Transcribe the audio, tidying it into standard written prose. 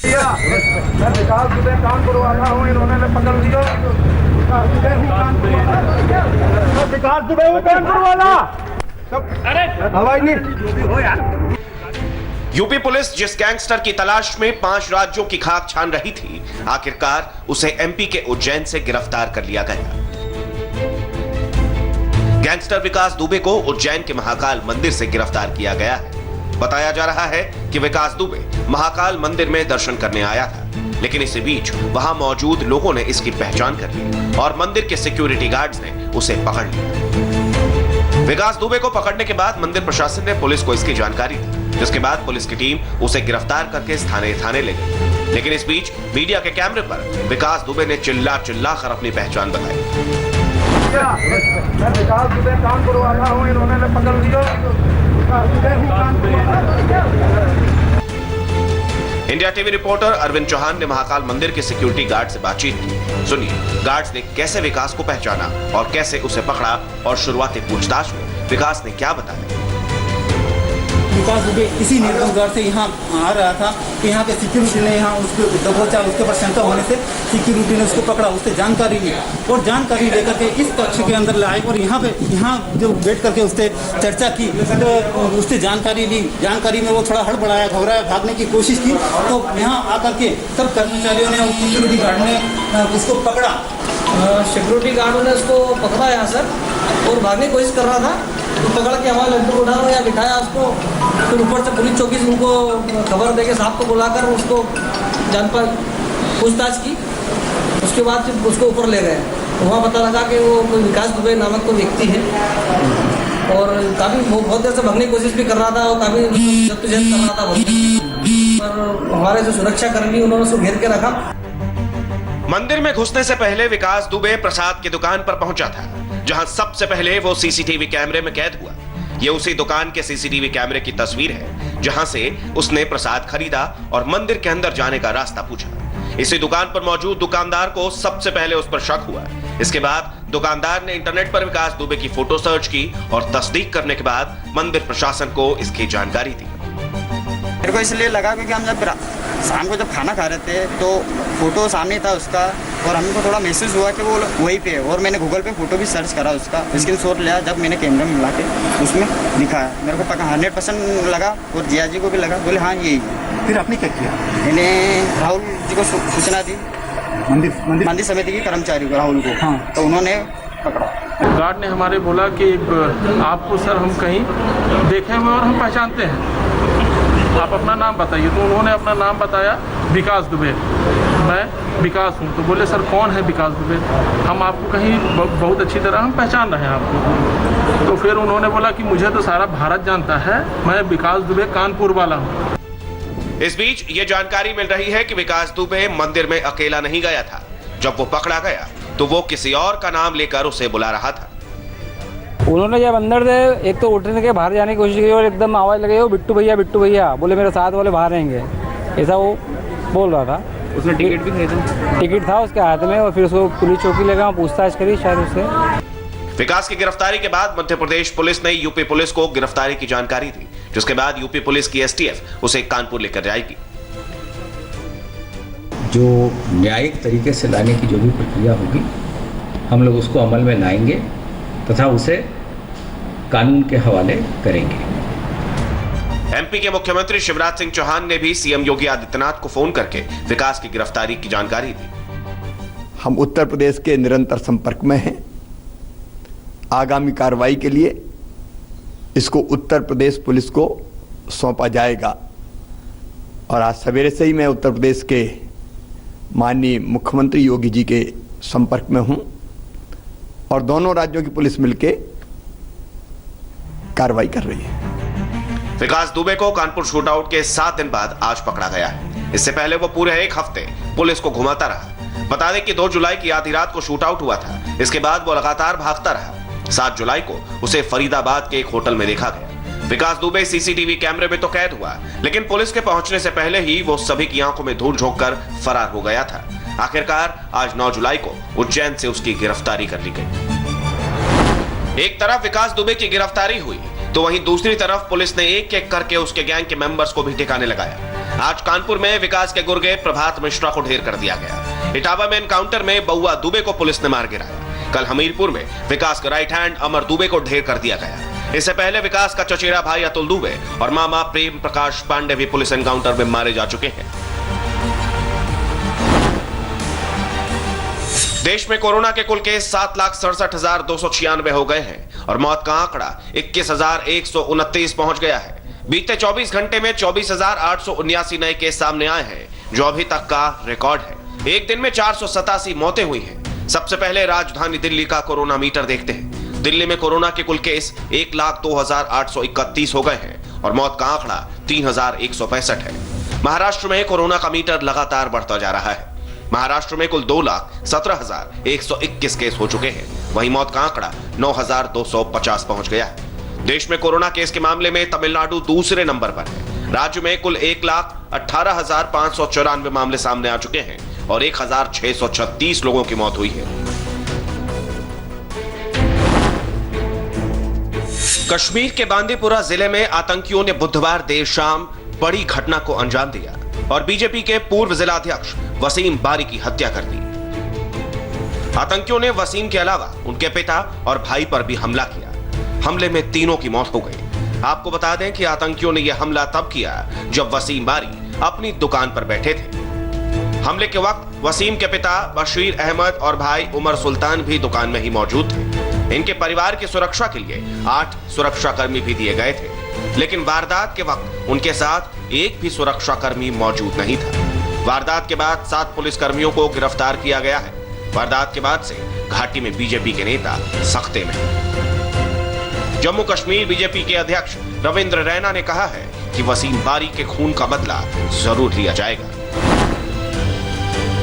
विकास दुबे कानपुर वाला हूँ, इन्होंने पकड़ लिया। विकास दुबे वो कानपुर वाला। अरे हवाई नहीं। यूपी पुलिस जिस गैंगस्टर की तलाश में 5 राज्यों की खाक छान रही थी, आखिरकार उसे एमपी के उज्जैन से गिरफ्तार कर लिया गया। गैंगस्टर विकास दुबे को उज्जैन के महाकाल मंदिर से गिरफ्तार किया गया है। बताया जा रहा है कि विकास दुबे महाकाल मंदिर में दर्शन करने आया था, लेकिन इसी बीच वहां मौजूद लोगों ने इसकी पहचान कर ली और मंदिर के सिक्योरिटी गार्ड्स ने उसे पकड़ लिया। विकास दुबे को पकड़ने के बाद मंदिर प्रशासन ने पुलिस को इसकी जानकारी दी, जिसके बाद पुलिस की टीम उसे गिरफ्तार करके थाने ले गई। लेकिन इस बीच मीडिया के कैमरे पर विकास दुबे ने चिल्ला कर अपनी पहचान बताई। विकास दुबे कानपुर वाला हूँ, इन्होंने पकड़ लिया। India TV reporter Arvind Chauhan ने महाकाल मंदिर के सिक्योरिटी गार्ड से बातचीत की। सुनिए गार्ड्स ने कैसे विकास को पहचाना और कैसे उसे पकड़ा और शुरुआती पूछताछ में विकास ने क्या बताया। विकास दुबे इसी निर्गम से यहाँ आ रहा था कि यहाँ पे सिक्योरिटी ने यहाँ उसको दबोचा, उसके ऊपर शंका होने से सिक्योरिटी ने उसको पकड़ा, उससे जानकारी ली और जानकारी लेकर के इस कक्ष के अंदर लाए और यहाँ जो बैठ करके उससे चर्चा की तो उससे जानकारी ली। जानकारी में वो थोड़ा हड़बड़ाया, घबराया, भागने की कोशिश की, तो यहाँ आकर के सब कर्मचारियों ने, सिक्योरिटी गार्ड ने उसको पकड़ा। सिक्योरिटी गार्डों ने उसको पकड़ा यहाँ सर और भागने की कोशिश कर रहा था, तो पकड़ के हमारे लड्डू को उठाया या बिठाया उसको। फिर ऊपर से पुलिस चौकी से उनको खबर देके साहब को बुलाकर उसको जान पर पूछताछ की। उसके बाद फिर उसको ऊपर ले गए, तो वहाँ पता लगा कि वो कोई विकास दुबे नामक कोई व्यक्ति है और काफ़ी बहुत देर से भागने की कोशिश भी कर रहा था और काफ़ी जद्दोजहद कर रहा था, पर हमारे जो सुरक्षा कर्मी उन्होंने उसको घेर के रखा। मंदिर में घुसने से पहले विकास दुबे प्रसाद की दुकान पर पहुंचा था, जहां सबसे पहले वो सीसीटीवी कैमरे में कैद हुआ। ये उसी दुकान के सीसीटीवी कैमरे की तस्वीर है, जहां से उसने प्रसाद खरीदा और मंदिर के अंदर जाने का रास्ता पूछा। इसी दुकान पर मौजूद दुकानदार को सबसे पहले उस पर शक हुआ। इसके बाद दुकानदार ने इंटरनेट पर विकास दुबे की फोटो सर्च की और तस्दीक करने के बाद मंदिर प्रशासन को इसकी जानकारी दी। मेरे को इसलिए लगा क्योंकि हम जब शाम को खाना खा रहे थे तो फोटो सामने था उसका और हमको थोड़ा महसूस हुआ कि वो वहीं पे, और मैंने गूगल पे फोटो भी सर्च करा, उसका स्क्रीनशॉट लिया। जब मैंने कैमरा में मिला के उसमें दिखाया, मेरे को पक्का 100% लगा और जिया जी को भी लगा, बोले हाँ यही है। फिर आपने क्या किया? मैंने राहुल जी को सूचना दी, मंदिर समिति के कर्मचारी को, राहुल को। हाँ। तो उन्होंने पकड़ा। गार्ड ने हमारे बोला कि आपको सर हम कहीं देखे हुए और हम पहचानते हैं, आप अपना नाम बताइए। तो उन्होंने अपना नाम बताया, विकास दुबे। मैं विकास हूँ। तो बोले सर कौन है विकास दुबे? हम आपको कहीं बहुत अच्छी तरह हम पहचान रहे हैं आपको। तो फिर उन्होंने बोला कि मुझे तो सारा भारत जानता है, मैं विकास दुबे कानपुर वाला हूँ। इस बीच ये जानकारी मिल रही है कि विकास दुबे मंदिर में अकेला नहीं गया था। जब वो पकड़ा गया तो वो किसी और का नाम लेकर उसे बुला रहा था। उन्होंने जब अंदर से एक तो उठने के बाहर जाने की कोशिश की और एकदम आवाज़ लगे, वो बिट्टू भैया बोले मेरे साथ वाले बाहर रहेंगे, ऐसा वो बोल रहा था। उसने टिकट भी खरीदा? टिकट था उसके हाथ में और फिर उसको पुलिस चौकी लगा, पूछताछ करी शायद उससे। विकास की गिरफ्तारी के बाद मध्य प्रदेश पुलिस ने यूपी पुलिस को गिरफ्तारी की जानकारी दी, जिसके बाद यूपी पुलिस की एसटीएफ उसे कानपुर लेकर जाएगी। जो न्यायिक तरीके से लाने की जो भी प्रक्रिया होगी, हम लोग उसको अमल में लाएंगे तथा उसे कानून के हवाले करेंगे। एमपी के मुख्यमंत्री शिवराज सिंह चौहान ने भी सीएम योगी आदित्यनाथ को फोन करके विकास की गिरफ्तारी की जानकारी दी। हम उत्तर प्रदेश के निरंतर संपर्क में हैं। आगामी कार्रवाई के लिए इसको उत्तर प्रदेश पुलिस को सौंपा जाएगा और आज सवेरे से ही मैं उत्तर प्रदेश के माननीय मुख्यमंत्री योगी जी के संपर्क में हूं और दोनों राज्यों की पुलिस मिलकर कार्रवाई कर रही है। विकास दुबे को कानपुर शूटआउट के 7 दिन बाद आज पकड़ा गया है। इससे पहले वो पूरे 1 हफ्ते पुलिस को घुमाता रहा। बता दें कि 2 जुलाई की आधी रात को शूटआउट हुआ था। इसके बाद वो लगातार भागता रहा। 7 जुलाई को उसे फरीदाबाद के एक होटल में देखा गया। विकास दुबे सीसीटीवी कैमरे में तो कैद हुआ, लेकिन पुलिस के पहुंचने से पहले ही वो सभी की आंखों में धूल झोंककर फरार हो गया था। आखिरकार आज 9 जुलाई को उज्जैन से उसकी गिरफ्तारी कर ली गई। एक तरफ विकास दुबे की गिरफ्तारी हुई तो वहीं दूसरी तरफ पुलिस ने एक एक करके उसके गैंग के मेंबर्स को भी ठिकाने लगाया। आज कानपुर में विकास के गुर्गे प्रभात मिश्रा को ढेर कर दिया गया। इटावा में एनकाउंटर में बउआ दुबे को पुलिस ने मार गिराया। कल हमीरपुर में विकास का राइट हैंड अमर दुबे को ढेर कर दिया गया। इससे पहले विकास का चचेरा भाई अतुल दुबे और मामा प्रेम प्रकाश पांडे भी पुलिस एनकाउंटर में मारे जा चुके हैं। देश में कोरोना के कुल केस 7,67,296 हो गए हैं और मौत का आंकड़ा 21,129 पहुंच गया है। बीते 24 घंटे में 24,879 नए केस सामने आए हैं, जो अभी तक का रिकॉर्ड है। एक दिन में 487 मौतें हुई हैं। सबसे पहले राजधानी दिल्ली का कोरोना मीटर देखते हैं। दिल्ली में कोरोना के कुल केस 1,02,831 हो गए हैं और मौत का आंकड़ा 3,165 है। महाराष्ट्र में कोरोना का मीटर लगातार बढ़ता जा रहा है। महाराष्ट्र में कुल 2,17,121 केस हो चुके हैं। वहीं मौत का आंकड़ा 9,250 पहुंच गया है। देश में कोरोना केस के मामले में तमिलनाडु दूसरे नंबर पर है। राज्य में कुल 1,18,594 मामले सामने आ चुके हैं और 1,636 लोगों की मौत हुई है। कश्मीर के बांदीपुरा जिले में आतंकियों ने बुधवार देर शाम बड़ी घटना को अंजाम दिया और बीजेपी के पूर्व जिलाध्यक्ष वसीम बारी की हत्या कर दी। आतंकियों ने वसीम के अलावा उनके पिता और भाई पर भी हमला किया। हमले में तीनों की मौत हो गई। आपको बता दें कि आतंकियों ने यह हमला तब किया जब वसीम बारी अपनी दुकान पर बैठे थे। हमले के वक्त वसीम के पिता बशीर अहमद और भाई उमर सुल्तान भी दुकान में ही मौजूद थे। इनके परिवार की सुरक्षा के लिए 8 सुरक्षाकर्मी भी दिए गए थे, लेकिन वारदात के वक्त उनके साथ एक भी सुरक्षाकर्मी मौजूद नहीं था। वारदात के बाद 7 पुलिसकर्मियों को गिरफ्तार किया गया है। वारदात के बाद से घाटी में बीजेपी के नेता सख्ते में। जम्मू कश्मीर बीजेपी के अध्यक्ष रविंद्र रैना ने कहा है कि वसीम बारी के खून का बदला जरूर लिया जाएगा।